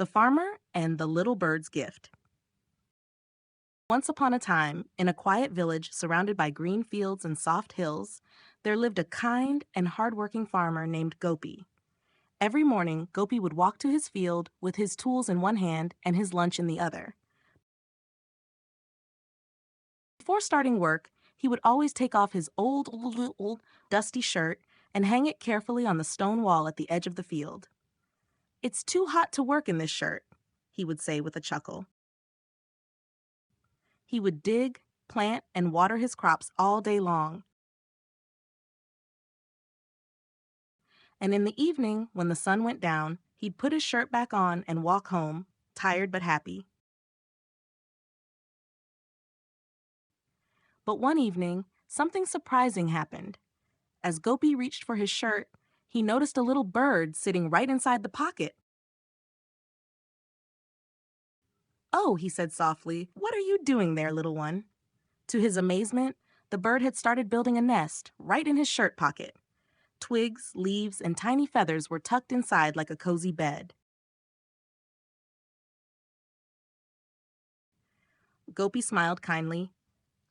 The Farmer and the Little Bird's Gift. Once upon a time, in a quiet village surrounded by green fields and soft hills, there lived a kind and hardworking farmer named Gopi. Every morning, Gopi would walk to his field with his tools in one hand and his lunch in the other. Before starting work, he would always take off his old, dusty shirt and hang it carefully on the stone wall at the edge of the field. "It's too hot to work in this shirt," he would say with a chuckle. He would dig, plant, and water his crops all day long. And in the evening, when the sun went down, he'd put his shirt back on and walk home, tired but happy. But one evening, something surprising happened. As Gopi reached for his shirt, he noticed a little bird sitting right inside the pocket. "Oh," he said softly, "what are you doing there, little one?" To his amazement, the bird had started building a nest right in his shirt pocket. Twigs, leaves, and tiny feathers were tucked inside like a cozy bed. Gopi smiled kindly.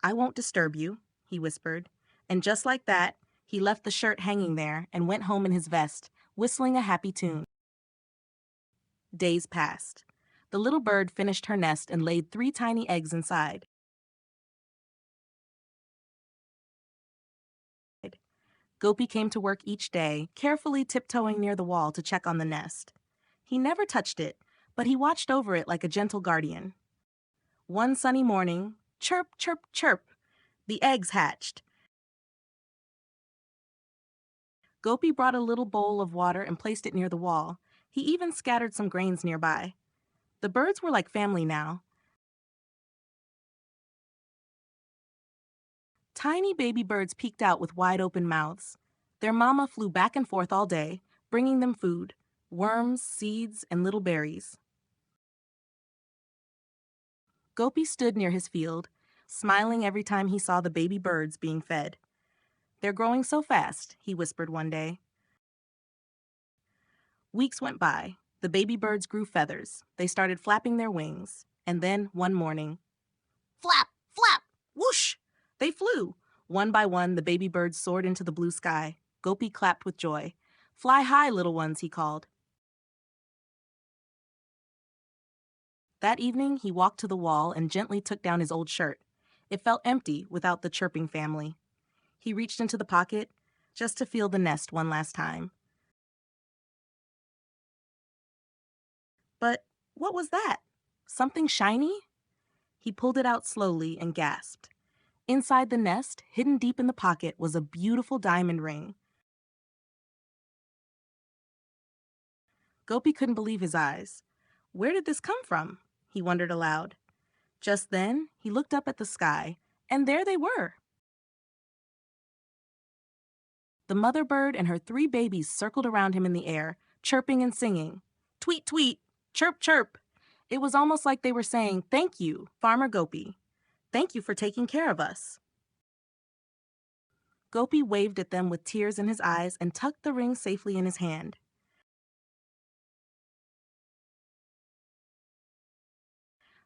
"I won't disturb you," he whispered. And just like that, he left the shirt hanging there and went home in his vest, whistling a happy tune. Days passed. The little bird finished her nest and laid 3 tiny eggs inside. Gopi came to work each day, carefully tiptoeing near the wall to check on the nest. He never touched it, but he watched over it like a gentle guardian. One sunny morning, chirp, chirp, chirp, the eggs hatched. Gopi brought a little bowl of water and placed it near the wall. He even scattered some grains nearby. The birds were like family now. Tiny baby birds peeked out with wide open mouths. Their mama flew back and forth all day, bringing them food, worms, seeds, and little berries. Gopi stood near his field, smiling every time he saw the baby birds being fed. "They're growing so fast," he whispered one day. Weeks went by. The baby birds grew feathers. They started flapping their wings. And then, one morning, flap, flap, whoosh! They flew. One by one, the baby birds soared into the blue sky. Gopi clapped with joy. "Fly high, little ones," he called. That evening, he walked to the wall and gently took down his old shirt. It felt empty without the chirping family. He reached into the pocket just to feel the nest one last time. But what was that? Something shiny? He pulled it out slowly and gasped. Inside the nest, hidden deep in the pocket, was a beautiful diamond ring. Gopi couldn't believe his eyes. Where did this come from? He wondered aloud. Just then, he looked up at the sky, and there they were. The mother bird and her 3 babies circled around him in the air, chirping and singing. Tweet, tweet, chirp, chirp. It was almost like they were saying, "Thank you, Farmer Gopi. Thank you for taking care of us." Gopi waved at them with tears in his eyes and tucked the ring safely in his hand.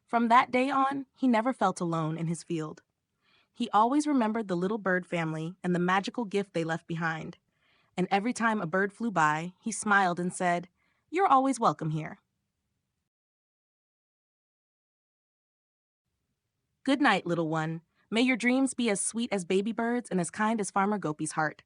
From that day on, he never felt alone in his field. He always remembered the little bird family and the magical gift they left behind. And every time a bird flew by, he smiled and said, "You're always welcome here." Good night, little one. May your dreams be as sweet as baby birds and as kind as Farmer Gopi's heart.